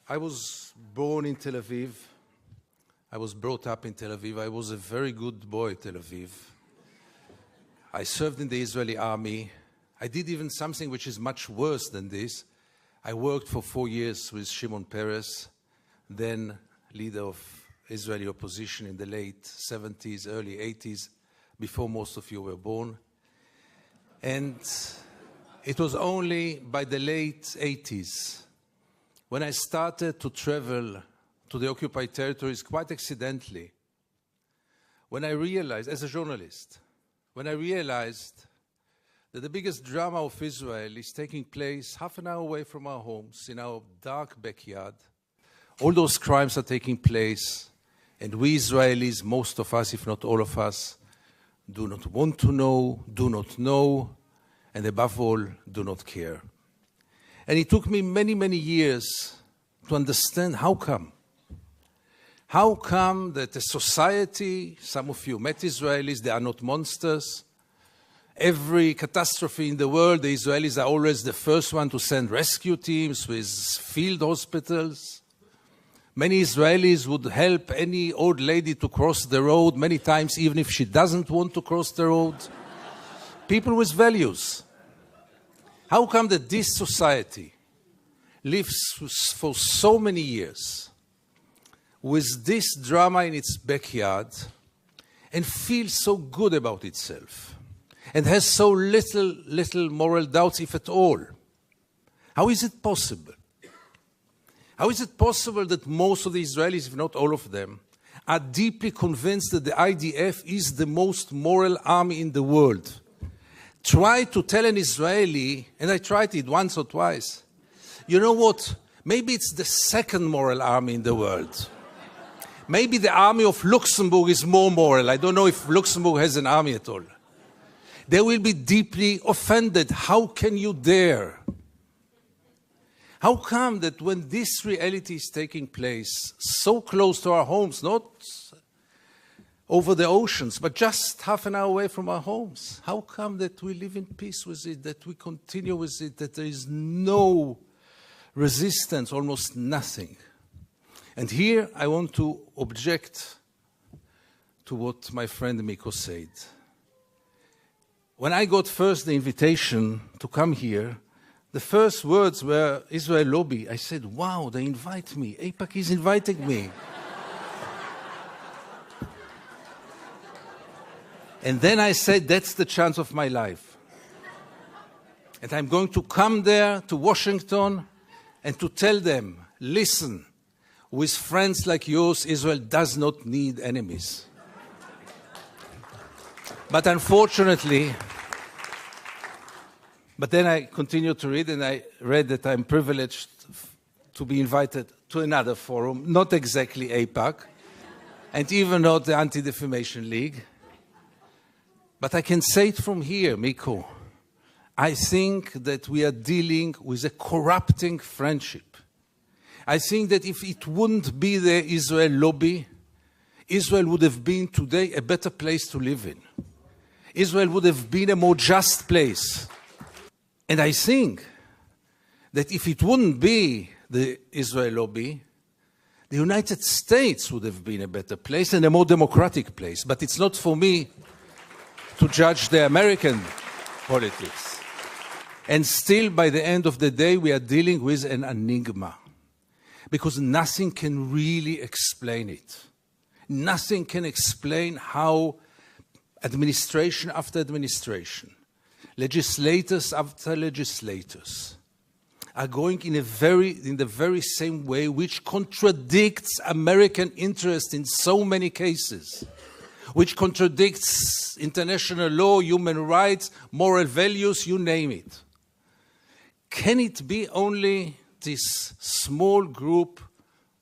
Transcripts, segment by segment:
I was born in Tel Aviv. I was brought up in Tel Aviv. I was a very good boy in Tel Aviv. I served in the Israeli army. I did even something which is much worse than this. I worked for 4 years with Shimon Peres, then leader of Israeli opposition in the late 70s, early 80s, before most of you were born. And it was only by the late 80s when I started to travel to the occupied territories quite accidentally, when I realized, as a journalist, when I realized that the biggest drama of Israel is taking place half an hour away from our homes, in our dark backyard. All those crimes are taking place, and we Israelis, most of us, if not all of us, do not want to know, do not know, and above all, do not care. And it took me many, many years to understand how come. How come that a society, some of you met Israelis, they are not monsters. Every catastrophe in the world, the Israelis are always the first one to send rescue teams with field hospitals. Many Israelis would help any old lady to cross the road many times, even if she doesn't want to cross the road. People with values. How come that this society lives for so many years with this drama in its backyard and feels so good about itself and has so little moral doubts, if at all? How is it possible? How is it possible that most of the Israelis, if not all of them, are deeply convinced that the IDF is the most moral army in the world? Try to tell an Israeli, and I tried it once or twice, you know what, maybe it's the second moral army in the world. Maybe the army of Luxembourg is more moral. I don't know if Luxembourg has an army at all. They will be deeply offended. How can you dare? How come that when this reality is taking place so close to our homes, not over the oceans, but just half an hour away from our homes, how come that we live in peace with it, that we continue with it, that there is no resistance, almost nothing? And here I want to object to what my friend Miko said. When I got first the invitation to come here, the first words were Israel Lobby. I said, wow, they invite me. AIPAC is inviting me. And then I said, that's the chance of my life. And I'm going to come there to Washington and to tell them, listen, with friends like yours, Israel does not need enemies. But unfortunately, but then I continued to read, and I read that I'm privileged to be invited to another forum, not exactly AIPAC, and even not the Anti-Defamation League. But I can say it from here, Miko. I think that we are dealing with a corrupting friendship. I think that if it wouldn't be the Israel lobby, Israel would have been today a better place to live in. Israel would have been a more just place. And I think that if it wouldn't be the Israel lobby, the United States would have been a better place and a more democratic place. But it's not for me to judge the American politics. And still, by the end of the day, we are dealing with an enigma, because nothing can really explain it. Nothing can explain how administration after administration, legislators after legislators, are going in the very same way, which contradicts American interest in so many cases, which contradicts international law, human rights, moral values, you name it. Can it be only this small group,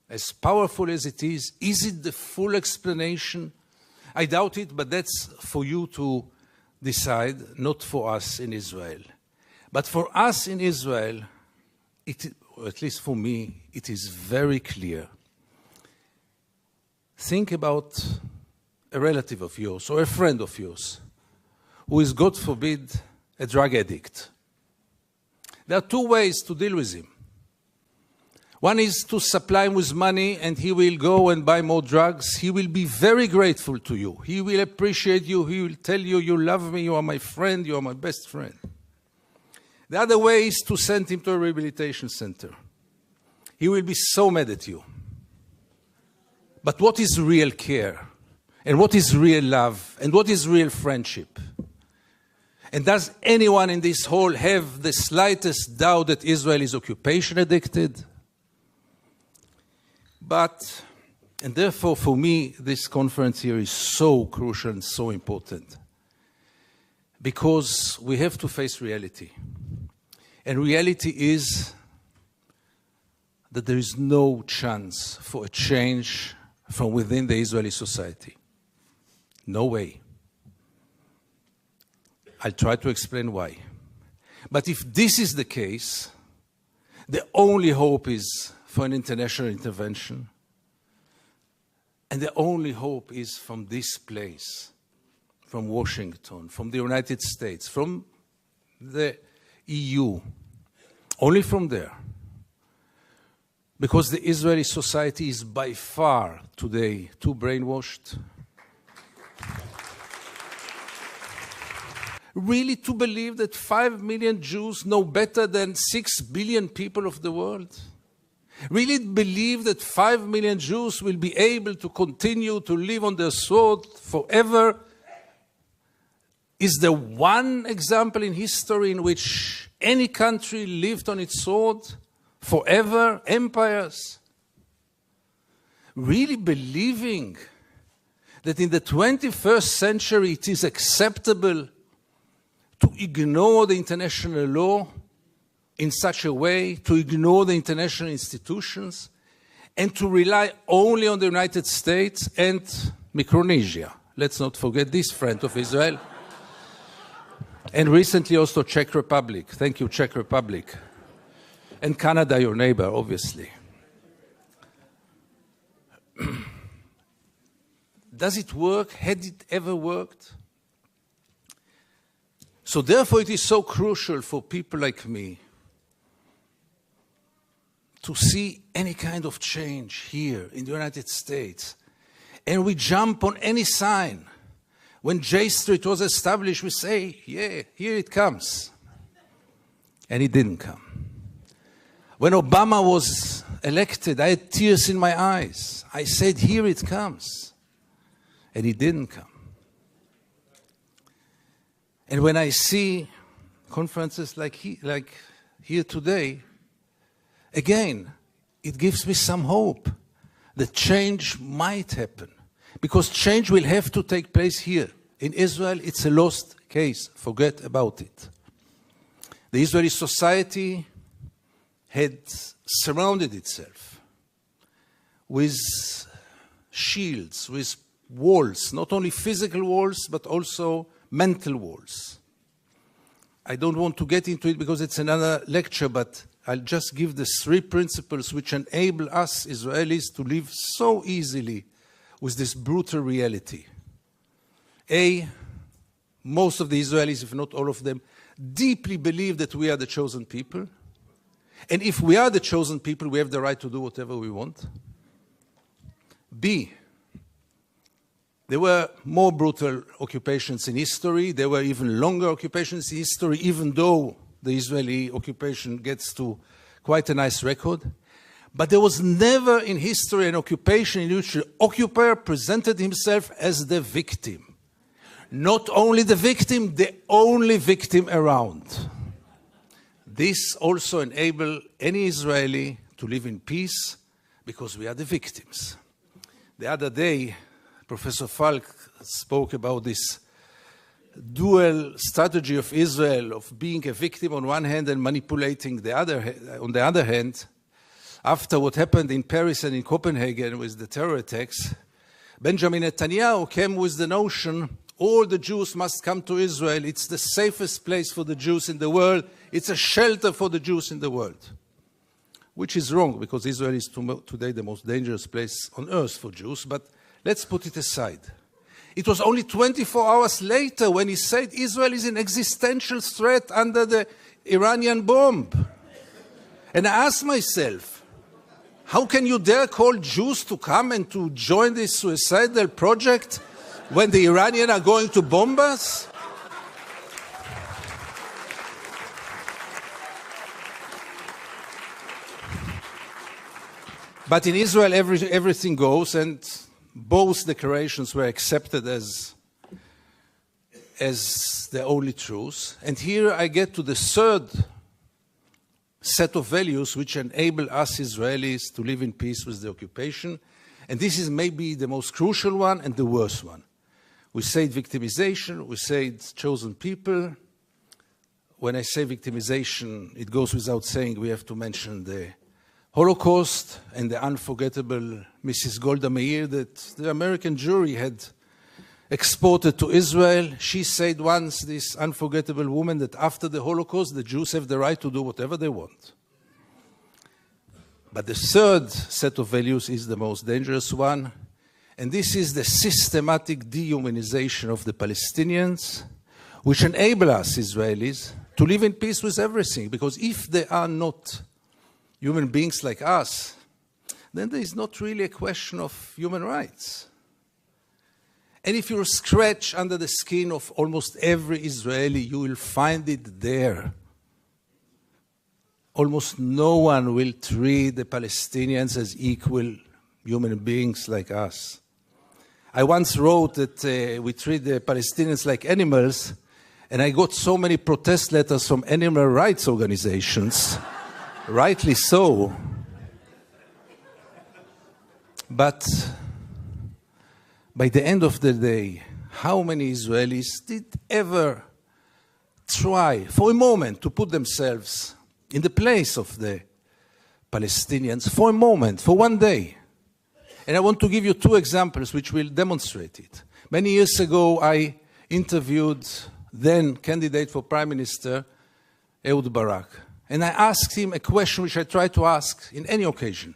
as powerful as it is? Is it the full explanation? I doubt it, but that's for you to decide, not for us in Israel. But for us in Israel, or at least for me, it is very clear. Think about a relative of yours or a friend of yours who is, God forbid, a drug addict. There are two ways to deal with him. One is to supply him with money and he will go and buy more drugs. He will be very grateful to you. He will appreciate you. He will tell you, you love me, you are my friend, you are my best friend. The other way is to send him to a rehabilitation center. He will be so mad at you. But what is real care? And what is real love? And what is real friendship? And does anyone in this hall have the slightest doubt that Israel is occupation addicted? But, and therefore for me, this conference here is so crucial and so important. Because we have to face reality. And reality is that there is no chance for a change from within the Israeli society. No way. I'll try to explain why. But if this is the case, the only hope is for an international intervention. And the only hope is from this place, from Washington, from the United States, from the EU, only from there. Because the Israeli society is by far today too brainwashed. Really to believe that 5 million Jews know better than 6 billion people of the world? Really believe that 5 million Jews will be able to continue to live on their sword forever? Is there one example in history in which any country lived on its sword forever? Empires? Really believing that in the 21st century it is acceptable to ignore the international law in such a way, to ignore the international institutions, and to rely only on the United States and Micronesia. Let's not forget this friend of Israel. And recently also Czech Republic. Thank you, Czech Republic. And Canada, your neighbor, obviously. Does it work? Had it ever worked? So therefore it is so crucial for people like me to see any kind of change here in the United States. And we jump on any sign. When J Street was established, we say, yeah, here it comes. And it didn't come. When Obama was elected, I had tears in my eyes. I said, here it comes. And it didn't come. And when I see conferences like here today, again, it gives me some hope that change might happen. Because change will have to take place here. In Israel, it's a lost case. Forget about it. The Israeli society had surrounded itself with shields, with walls, not only physical walls, but also mental walls. I don't want to get into it because it's another lecture, but I'll just give the 3 principles which enable us Israelis to live so easily with this brutal reality. A, most of the Israelis, if not all of them, deeply believe that we are the chosen people. And if we are the chosen people, we have the right to do whatever we want. B, there were more brutal occupations in history. There were even longer occupations in history, even though the Israeli occupation gets to quite a nice record. But there was never in history an occupation in which the occupier presented himself as the victim. Not only the victim, the only victim around. This also enables any Israeli to live in peace because we are the victims. The other day, Professor Falk spoke about this dual strategy of Israel of being a victim on one hand and manipulating the other on the other hand. After what happened in Paris and in Copenhagen with the terror attacks, Benjamin Netanyahu came with the notion all the Jews must come to Israel. It's the safest place for the Jews in the world. It's a shelter for the Jews in the world. Which is wrong, because Israel is today the most dangerous place on earth for Jews. But let's put it aside. It was only 24 hours later when he said Israel is an existential threat under the Iranian bomb. And I asked myself, How can you dare call Jews to come and to join this suicidal project when the Iranians are going to bomb us? But in Israel, everything goes, and both declarations were accepted as the only truth. And here I get to the third set of values which enable us Israelis to live in peace with the occupation. And this is maybe the most crucial one and the worst one. We say victimization, we say chosen people. When I say victimization, it goes without saying we have to mention the Holocaust and the unforgettable Mrs. Golda Meir that the American jury had exported to Israel. She said once, this unforgettable woman, that after the Holocaust, the Jews have the right to do whatever they want. But the third set of values is the most dangerous one, and this is the systematic dehumanization of the Palestinians, which enable us Israelis to live in peace with everything, because if they are not human beings like us, then there is not really a question of human rights. And if you scratch under the skin of almost every Israeli, you will find it there. Almost no one will treat the Palestinians as equal human beings like us. I once wrote that we treat the Palestinians like animals, and I got so many protest letters from animal rights organizations. Rightly so. But by the end of the day, how many Israelis did ever try for a moment to put themselves in the place of the Palestinians for a moment, for one day? And I want to give you two examples which will demonstrate it. Many years ago, I interviewed then candidate for Prime Minister Ehud Barak. And I asked him a question which I try to ask in any occasion.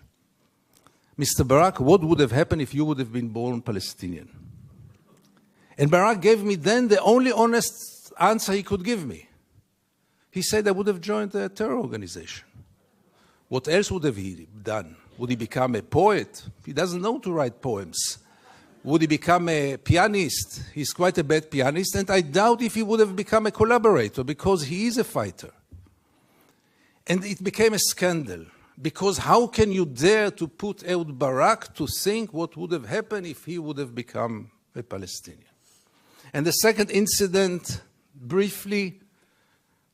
Mr. Barak, what would have happened if you would have been born Palestinian? And Barak gave me then the only honest answer he could give me. He said I would have joined a terror organization. What else would have he done? Would he become a poet? He doesn't know to write poems. Would he become a pianist? He's quite a bad pianist, and I doubt if he would have become a collaborator, because he is a fighter. And it became a scandal, because how can you dare to put Ehud Barak to think what would have happened if he would have become a Palestinian? And the second incident, briefly,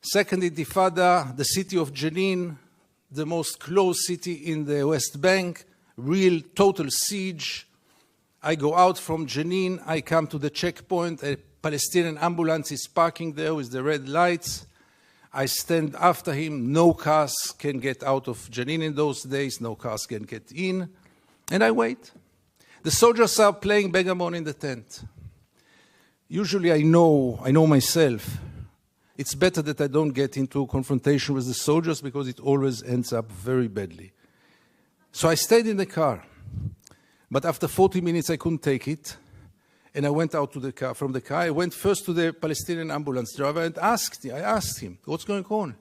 Second Intifada, the city of Jenin, the most closed city in the West Bank, real total siege. I go out from Jenin, I come to the checkpoint, a Palestinian ambulance is parking there with the red lights. I stand after him, no cars can get out of Jenin in those days, no cars can get in, and I wait. The soldiers are playing backgammon in the tent. Usually I know myself, it's better that I don't get into a confrontation with the soldiers because it always ends up very badly. So I stayed in the car, but after 40 minutes I couldn't take it, and I went out to the car. From the car, I went first to the Palestinian ambulance driver and I asked him, what's going on?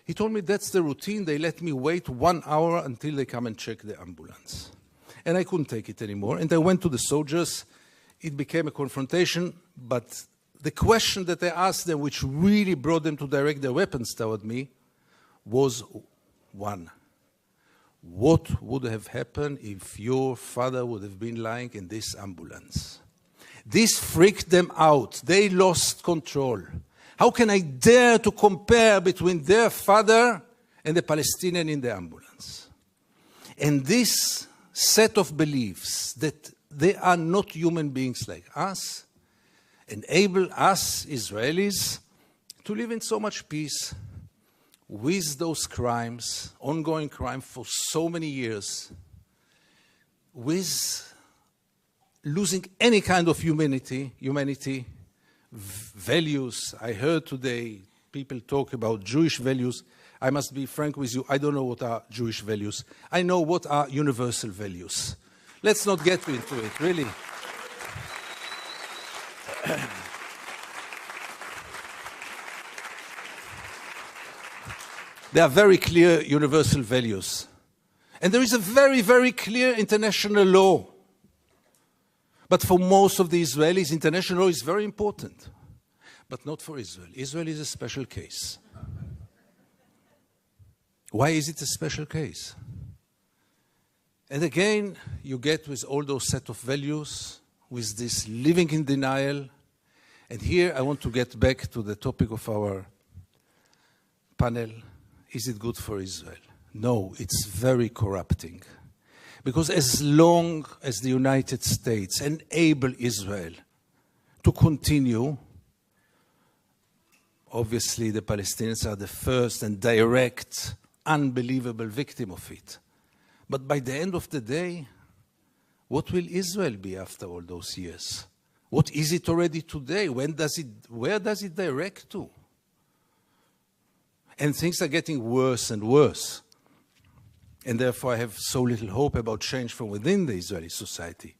He told me that's the routine. They let me wait 1 hour until they come and check the ambulance. And I couldn't take it anymore. And I went to the soldiers. It became a confrontation. But the question that I asked them, which really brought them to direct their weapons toward me, was one. What would have happened if your father would have been lying in this ambulance? This freaked them out. They lost control. How can I dare to compare between their father and the Palestinian in the ambulance? And this set of beliefs that they are not human beings like us enable us Israelis to live in so much peace with those crimes, ongoing crime for so many years, with losing any kind of humanity, values. I heard today people talk about Jewish values. I must be frank with you, I don't know what are Jewish values. I know what are universal values. Let's not get into it, really. There are very clear universal values. And there is a very, very clear international law. But for most of the Israelis, international law is very important. But not for Israel. Israel is a special case. Why is it a special case? And again, you get with all those set of values, with this living in denial. And here I want to get back to the topic of our panel. Is it good for Israel? No, it's very corrupting. Because as long as the United States enable Israel to continue, obviously the Palestinians are the first and direct, unbelievable victim of it. But by the end of the day, what will Israel be after all those years? What is it already today? Where does it direct to? And things are getting worse and worse. And therefore I have so little hope about change from within the Israeli society.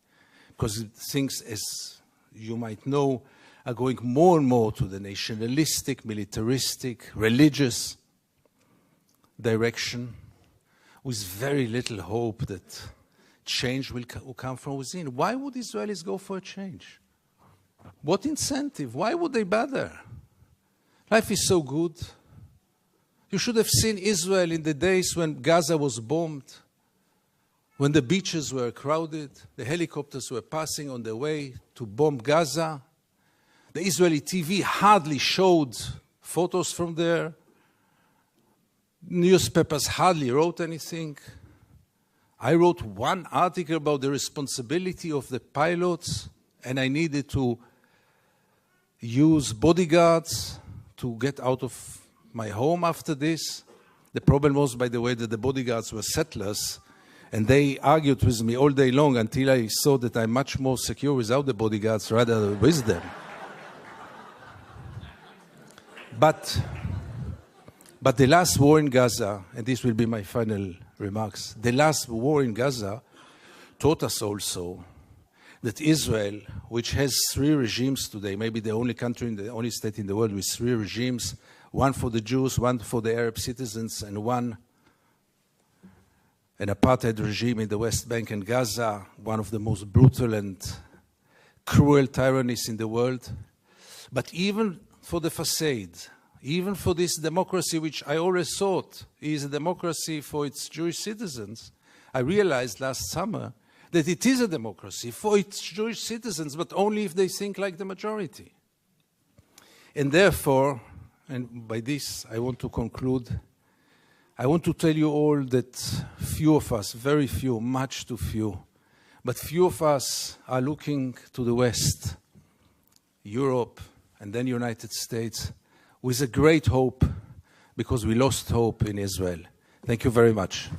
Because things, as you might know, are going more and more to the nationalistic, militaristic, religious direction, with very little hope that change will come from within. Why would Israelis go for a change? What incentive? Why would they bother? Life is so good. You should have seen Israel in the days when Gaza was bombed, when the beaches were crowded, the helicopters were passing on their way to bomb Gaza. The Israeli TV hardly showed photos from there. Newspapers hardly wrote anything. I wrote one article about the responsibility of the pilots, and I needed to use bodyguards to get out of my home after this. The problem was, by the way, that the bodyguards were settlers, and they argued with me all day long until I saw that I'm much more secure without the bodyguards rather than with them. But the last war in Gaza, and this will be my final remarks, the last war in Gaza taught us also that Israel, which has three regimes today, maybe the only country, the only state in the world with three regimes, one for the Jews, one for the Arab citizens, and one an apartheid regime in the West Bank and Gaza, one of the most brutal and cruel tyrannies in the world. But even for the facade, even for this democracy, which I always thought is a democracy for its Jewish citizens, I realized last summer that it is a democracy for its Jewish citizens, but only if they think like the majority. And therefore, and by this I want to conclude, I want to tell you all that few of us, very few, much too few, but few of us are looking to the West, Europe, and then United States, with a great hope, because we lost hope in Israel. Thank you very much.